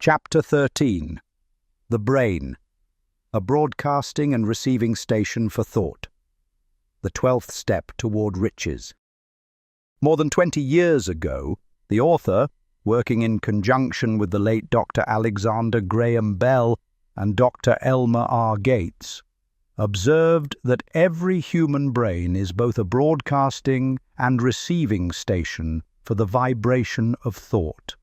Chapter 13. The Brain, a broadcasting and receiving station for thought. The 12th step toward riches. More than 20 years ago, the author, working in conjunction with the late Dr. Alexander Graham Bell and Dr. Elmer R. Gates, observed that every human brain is both a broadcasting and receiving station for the vibration of thought.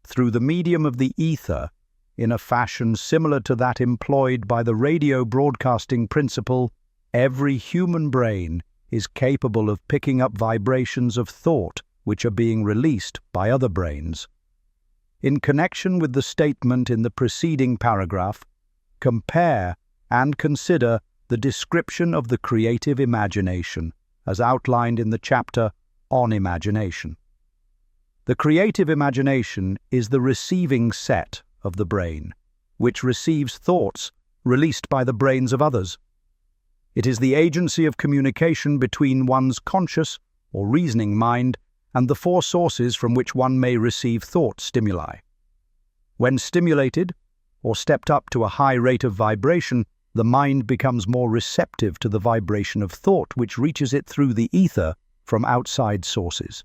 Through the medium of the ether, in a fashion similar to that employed by the radio broadcasting principle, every human brain is capable of picking up vibrations of thought which are being released by other brains. In connection with the statement in the preceding paragraph, compare and consider the description of the creative imagination as outlined in the chapter on imagination. The creative imagination is the receiving set of the brain, which receives thoughts released by the brains of others. It is the agency of communication between one's conscious or reasoning mind and the four sources from which one may receive thought stimuli. When stimulated, or stepped up to a high rate of vibration, the mind becomes more receptive to the vibration of thought which reaches it through the ether from outside sources.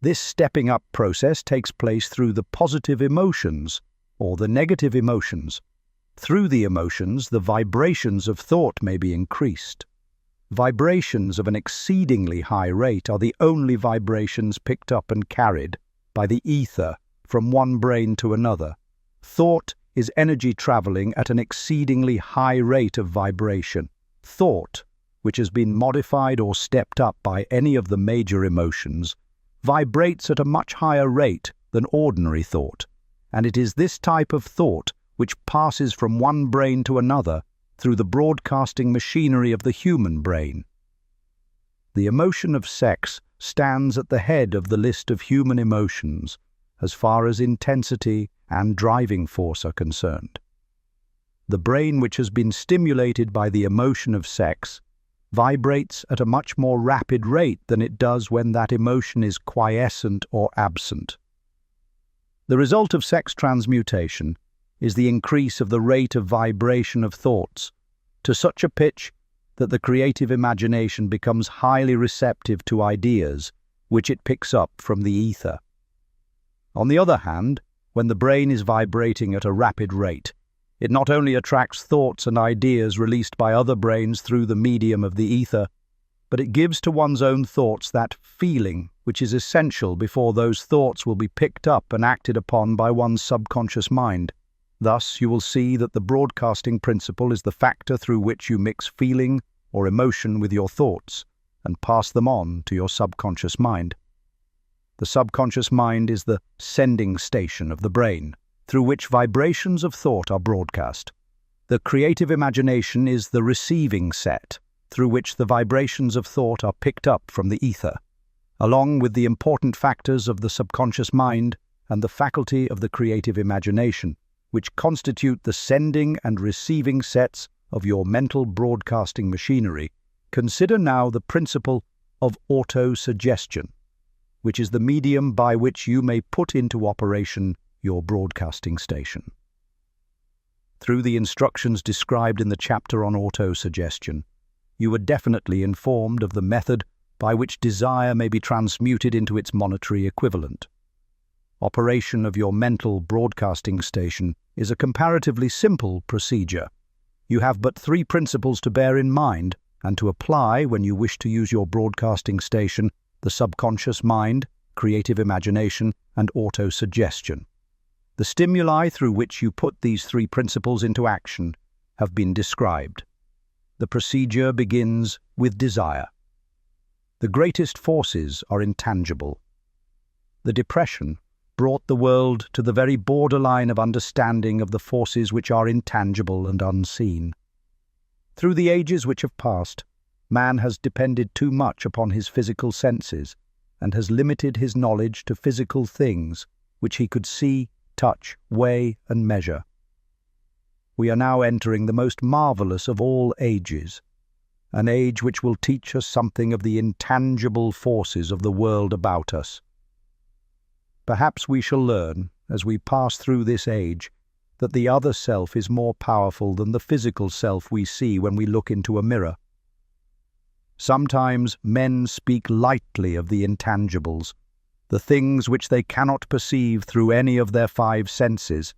This stepping up process takes place through the positive emotions or the negative emotions. Through the emotions, the vibrations of thought may be increased. Vibrations of an exceedingly high rate are the only vibrations picked up and carried by the ether from one brain to another. Thought is energy traveling at an exceedingly high rate of vibration. Thought, which has been modified or stepped up by any of the major emotions, vibrates at a much higher rate than ordinary thought, and it is this type of thought which passes from one brain to another through the broadcasting machinery of the human brain. The emotion of sex stands at the head of the list of human emotions as far as intensity and driving force are concerned. The brain which has been stimulated by the emotion of sex vibrates at a much more rapid rate than it does when that emotion is quiescent or absent. The result of sex transmutation is the increase of the rate of vibration of thoughts to such a pitch that the creative imagination becomes highly receptive to ideas which it picks up from the ether. On the other hand, when the brain is vibrating at a rapid rate, it not only attracts thoughts and ideas released by other brains through the medium of the ether, but it gives to one's own thoughts that feeling which is essential before those thoughts will be picked up and acted upon by one's subconscious mind. Thus, you will see that the broadcasting principle is the factor through which you mix feeling or emotion with your thoughts and pass them on to your subconscious mind. The subconscious mind is the sending station of the brain, through which vibrations of thought are broadcast. The creative imagination is the receiving set, through which the vibrations of thought are picked up from the ether, along with the important factors of the subconscious mind and the faculty of the creative imagination, which constitute the sending and receiving sets of your mental broadcasting machinery. Consider now the principle of auto-suggestion, which is the medium by which you may put into operation your broadcasting station. Through the instructions described in the chapter on auto-suggestion, you are definitely informed of the method by which desire may be transmuted into its monetary equivalent. Operation of your mental broadcasting station is a comparatively simple procedure. You have but 3 principles to bear in mind and to apply when you wish to use your broadcasting station: the subconscious mind, creative imagination, and auto-suggestion. The stimuli through which you put these 3 principles into action have been described. The procedure begins with desire. The greatest forces are intangible. The Depression brought the world to the very borderline of understanding of the forces which are intangible and unseen. Through the ages which have passed, man has depended too much upon his physical senses and has limited his knowledge to physical things which he could see, touch, weigh, and measure. We are now entering the most marvelous of all ages, an age which will teach us something of the intangible forces of the world about us. Perhaps we shall learn, as we pass through this age, that the other self is more powerful than the physical self we see when we look into a mirror. Sometimes men speak lightly of the intangibles, the things which they cannot perceive through any of their five senses,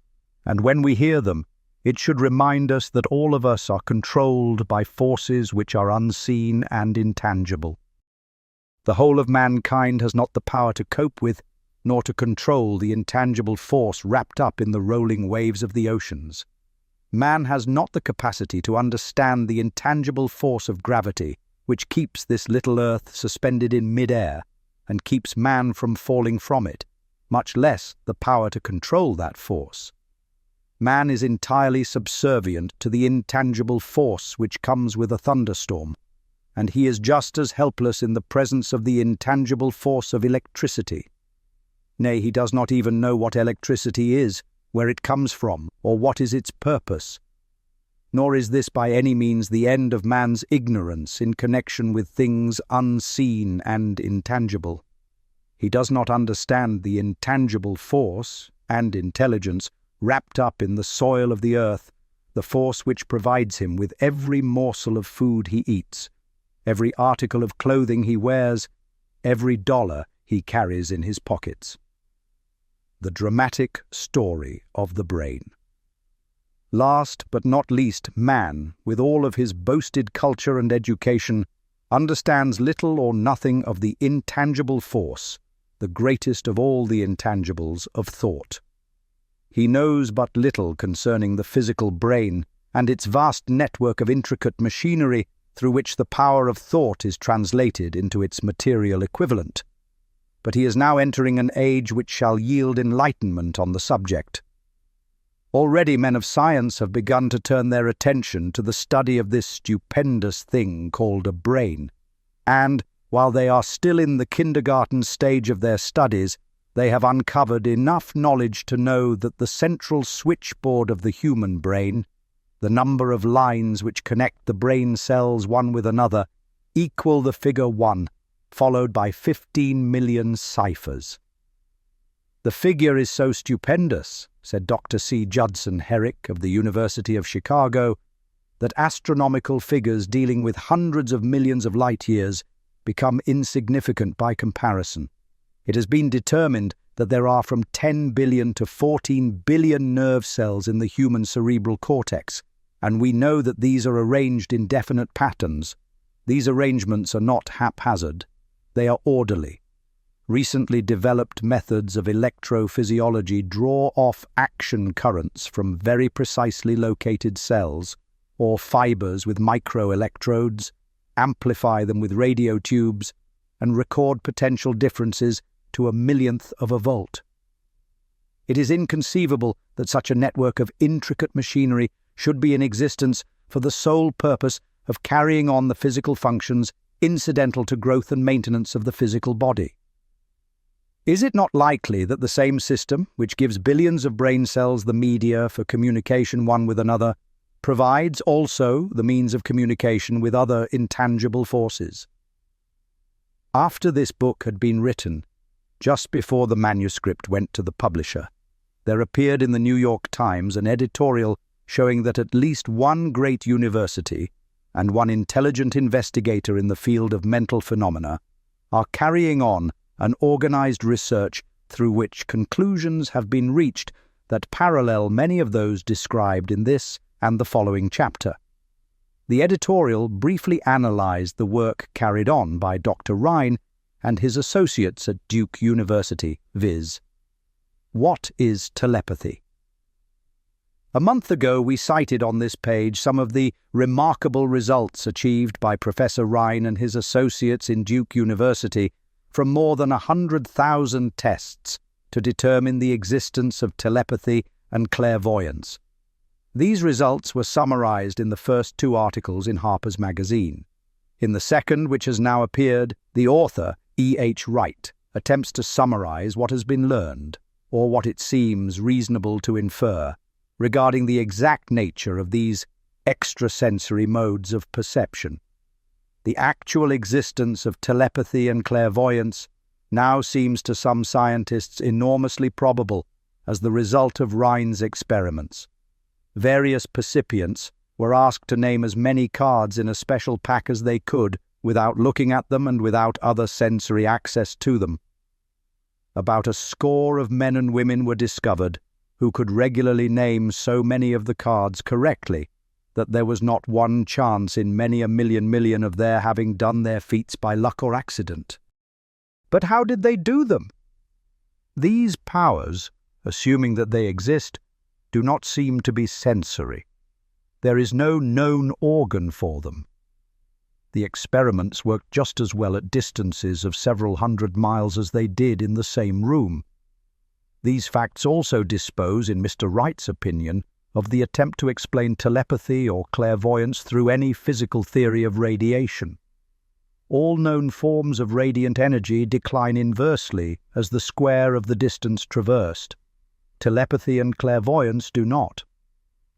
and when we hear them, it should remind us that all of us are controlled by forces which are unseen and intangible. The whole of mankind has not the power to cope with, nor to control the intangible force wrapped up in the rolling waves of the oceans. Man has not the capacity to understand the intangible force of gravity, which keeps this little earth suspended in mid-air and keeps man from falling from it, much less the power to control that force. Man is entirely subservient to the intangible force which comes with a thunderstorm, and he is just as helpless in the presence of the intangible force of electricity. Nay, he does not even know what electricity is, where it comes from, or what is its purpose. Nor is this by any means the end of man's ignorance in connection with things unseen and intangible. He does not understand the intangible force and intelligence wrapped up in the soil of the earth, the force which provides him with every morsel of food he eats, every article of clothing he wears, every dollar he carries in his pockets. The dramatic story of the brain. Last but not least, man, with all of his boasted culture and education, understands little or nothing of the intangible force, the greatest of all the intangibles, of thought. He knows but little concerning the physical brain and its vast network of intricate machinery through which the power of thought is translated into its material equivalent. But he is now entering an age which shall yield enlightenment on the subject. Already men of science have begun to turn their attention to the study of this stupendous thing called a brain, and, while they are still in the kindergarten stage of their studies, they have uncovered enough knowledge to know that the central switchboard of the human brain, the number of lines which connect the brain cells one with another, equal the figure 1, followed by 15 million ciphers. "The figure is so stupendous," said Dr. C. Judson Herrick of the University of Chicago, "that astronomical figures dealing with hundreds of millions of light-years become insignificant by comparison. It has been determined that there are from 10 billion to 14 billion nerve cells in the human cerebral cortex, and we know that these are arranged in definite patterns. These arrangements are not haphazard. They are orderly. Recently developed methods of electrophysiology draw off action currents from very precisely located cells, or fibers with microelectrodes, amplify them with radio tubes, and record potential differences to a millionth of a volt. It is inconceivable that such a network of intricate machinery should be in existence for the sole purpose of carrying on the physical functions incidental to growth and maintenance of the physical body. Is it not likely that the same system, which gives billions of brain cells the media for communication one with another, provides also the means of communication with other intangible forces? After this book had been written, just before the manuscript went to the publisher, there appeared in the New York Times an editorial showing that at least one great university and one intelligent investigator in the field of mental phenomena are carrying on an organized research through which conclusions have been reached that parallel many of those described in this and the following chapter. The editorial briefly analyzed the work carried on by Dr. Rhine and his associates at Duke University, viz. What is telepathy? A month ago we cited on this page some of the remarkable results achieved by Professor Rhine and his associates in Duke University from more than 100,000 tests to determine the existence of telepathy and clairvoyance. These results were summarized in the first 2 articles in Harper's Magazine. In the second, which has now appeared, the author, E.H. Wright, attempts to summarize what has been learned, or what it seems reasonable to infer, regarding the exact nature of these extrasensory modes of perception. The actual existence of telepathy and clairvoyance now seems to some scientists enormously probable, as the result of Rhine's experiments. Various percipients were asked to name as many cards in a special pack as they could without looking at them and without other sensory access to them. About a score of men and women were discovered who could regularly name so many of the cards correctly that there was not one chance in many a million of their having done their feats by luck or accident. But how did they do them? These powers, assuming that they exist, do not seem to be sensory. There is no known organ for them. The experiments worked just as well at distances of several hundred miles as they did in the same room. These facts also dispose, in Mr. Wright's opinion, of the attempt to explain telepathy or clairvoyance through any physical theory of radiation. All known forms of radiant energy decline inversely as the square of the distance traversed. Telepathy and clairvoyance do not,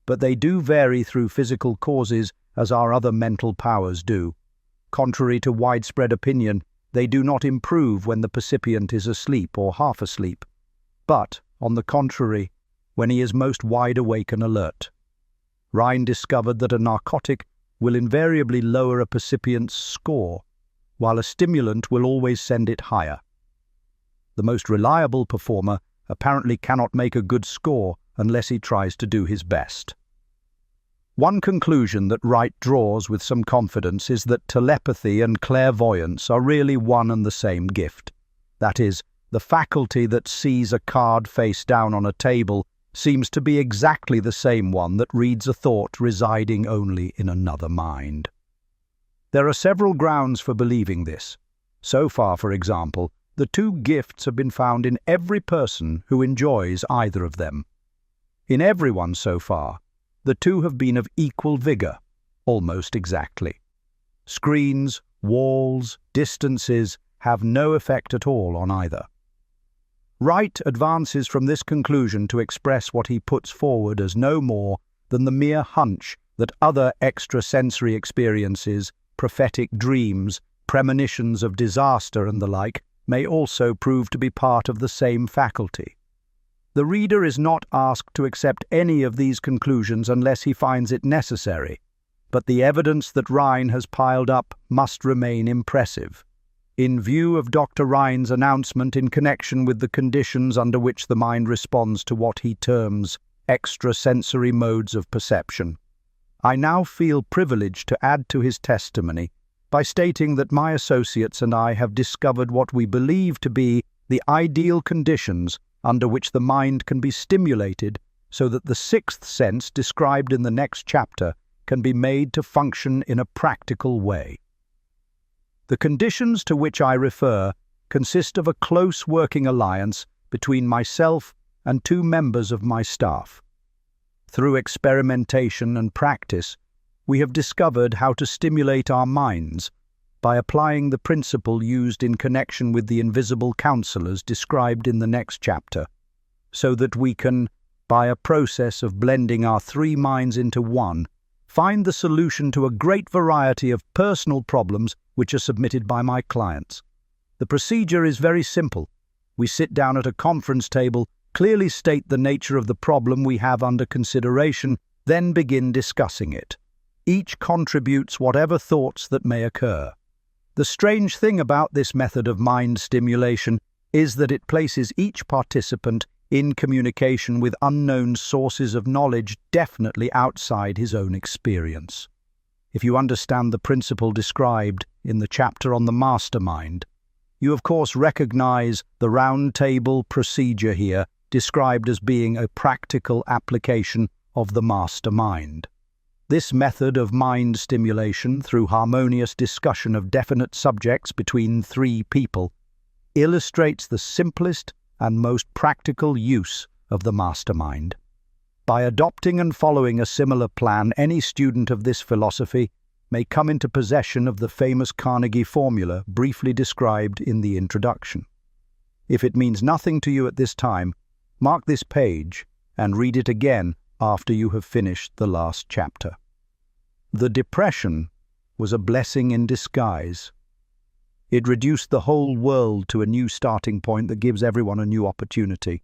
but they do vary through physical causes as our other mental powers do. Contrary to widespread opinion, they do not improve when the percipient is asleep or half asleep, but, on the contrary, when he is most wide awake and alert. Rhine discovered that a narcotic will invariably lower a percipient's score, while a stimulant will always send it higher. The most reliable performer apparently cannot make a good score unless he tries to do his best. One conclusion that Wright draws with some confidence is that telepathy and clairvoyance are really one and the same gift. That is, the faculty that sees a card face down on a table seems to be exactly the same one that reads a thought residing only in another mind. There are several grounds for believing this. So far, for example, the two gifts have been found in every person who enjoys either of them. In everyone so far, the two have been of equal vigor, almost exactly. Screens, walls, distances have no effect at all on either. Wright advances from this conclusion to express what he puts forward as no more than the mere hunch that other extrasensory experiences, prophetic dreams, premonitions of disaster and the like, may also prove to be part of the same faculty. The reader is not asked to accept any of these conclusions unless he finds it necessary, but the evidence that Rhine has piled up must remain impressive. In view of Dr. Rhine's announcement in connection with the conditions under which the mind responds to what he terms extrasensory modes of perception, I now feel privileged to add to his testimony by stating that my associates and I have discovered what we believe to be the ideal conditions under which the mind can be stimulated so that the sixth sense described in the next chapter can be made to function in a practical way. The conditions to which I refer consist of a close working alliance between myself and two members of my staff. Through experimentation and practice, we have discovered how to stimulate our minds by applying the principle used in connection with the invisible counselors described in the next chapter, so that we can, by a process of blending our three minds into one, find the solution to a great variety of personal problems which are submitted by my clients. The procedure is very simple. We sit down at a conference table, clearly state the nature of the problem we have under consideration, then begin discussing it. Each contributes whatever thoughts that may occur. The strange thing about this method of mind stimulation is that it places each participant in communication with unknown sources of knowledge definitely outside his own experience. If you understand the principle described in the chapter on the mastermind, you of course recognize the round table procedure here described as being a practical application of the mastermind. This method of mind stimulation through harmonious discussion of definite subjects between three people illustrates the simplest and most practical use of the mastermind. By adopting and following a similar plan, any student of this philosophy may come into possession of the famous Carnegie formula briefly described in the introduction. If it means nothing to you at this time, mark this page and read it again after you have finished the last chapter. The depression was a blessing in disguise. It reduced the whole world to a new starting point that gives everyone a new opportunity.